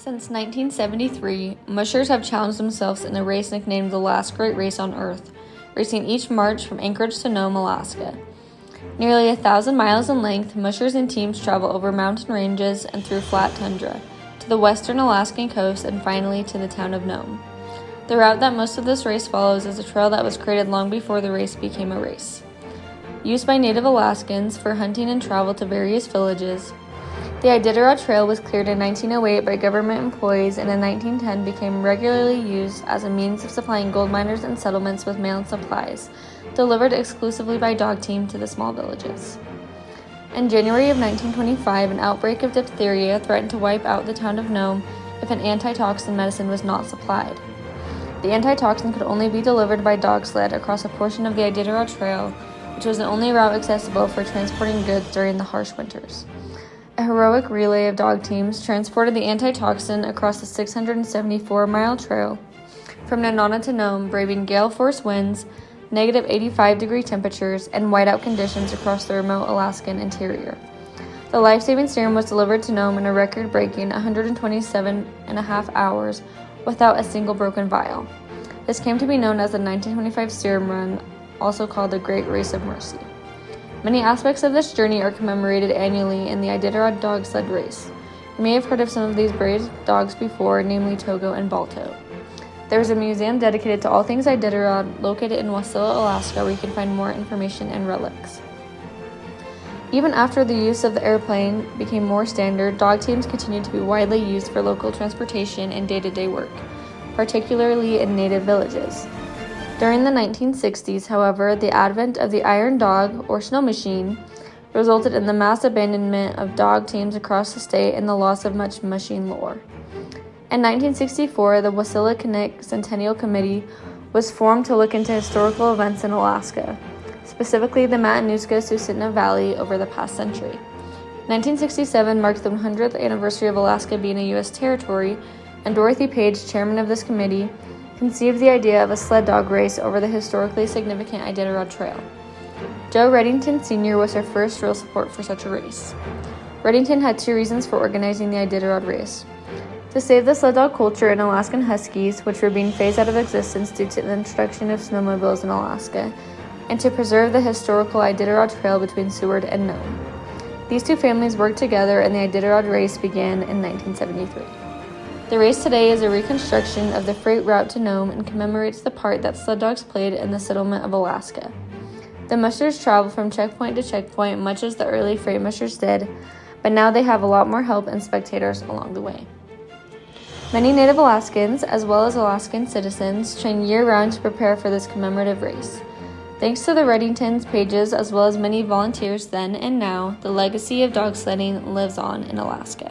Since 1973, mushers have challenged themselves in a race nicknamed the last great race on Earth, racing each March from Anchorage to Nome, Alaska. Nearly 1,000 miles in length, mushers and teams travel over mountain ranges and through flat tundra, to the western Alaskan coast and finally to the town of Nome. The route that most of this race follows is a trail that was created long before the race became a race. Used by Native Alaskans for hunting and travel to various villages, the Iditarod Trail was cleared in 1908 by government employees and in 1910 became regularly used as a means of supplying gold miners and settlements with mail and supplies, delivered exclusively by dog team to the small villages. In January of 1925, an outbreak of diphtheria threatened to wipe out the town of Nome if an antitoxin medicine was not supplied. The antitoxin could only be delivered by dog sled across a portion of the Iditarod Trail, which was the only route accessible for transporting goods during the harsh winters. A heroic relay of dog teams transported the antitoxin across the 674-mile trail from Nanana to Nome, braving gale-force winds, negative 85-degree temperatures, and whiteout conditions across the remote Alaskan interior. The life-saving serum was delivered to Nome in a record-breaking 127.5 hours without a single broken vial. This came to be known as the 1925 Serum Run, also called the Great Race of Mercy. Many aspects of this journey are commemorated annually in the Iditarod Dog Sled Race. You may have heard of some of these brave dogs before, namely Togo and Balto. There is a museum dedicated to all things Iditarod located in Wasilla, Alaska, where you can find more information and relics. Even after the use of the airplane became more standard, dog teams continued to be widely used for local transportation and day-to-day work, particularly in native villages. During the 1960s, however, the advent of the iron dog, or snow machine, resulted in the mass abandonment of dog teams across the state and the loss of much machine lore. In 1964, the Wassilikinnik Centennial Committee was formed to look into historical events in Alaska, specifically the Matanuska-Susitna Valley over the past century. 1967 marked the 100th anniversary of Alaska being a U.S. territory, and Dorothy Page, chairman of this committee, conceived the idea of a sled dog race over the historically significant Iditarod Trail. Joe Reddington Sr. was her first real support for such a race. Reddington had two reasons for organizing the Iditarod race: to save the sled dog culture in Alaskan Huskies, which were being phased out of existence due to the introduction of snowmobiles in Alaska, and to preserve the historical Iditarod Trail between Seward and Nome. These two families worked together and the Iditarod race began in 1973. The race today is a reconstruction of the freight route to Nome and commemorates the part that sled dogs played in the settlement of Alaska. The mushers travel from checkpoint to checkpoint much as the early freight mushers did, but now they have a lot more help and spectators along the way. Many Native Alaskans, as well as Alaskan citizens, train year-round to prepare for this commemorative race. Thanks to the Reddingtons, Pages, as well as many volunteers then and now, the legacy of dog sledding lives on in Alaska.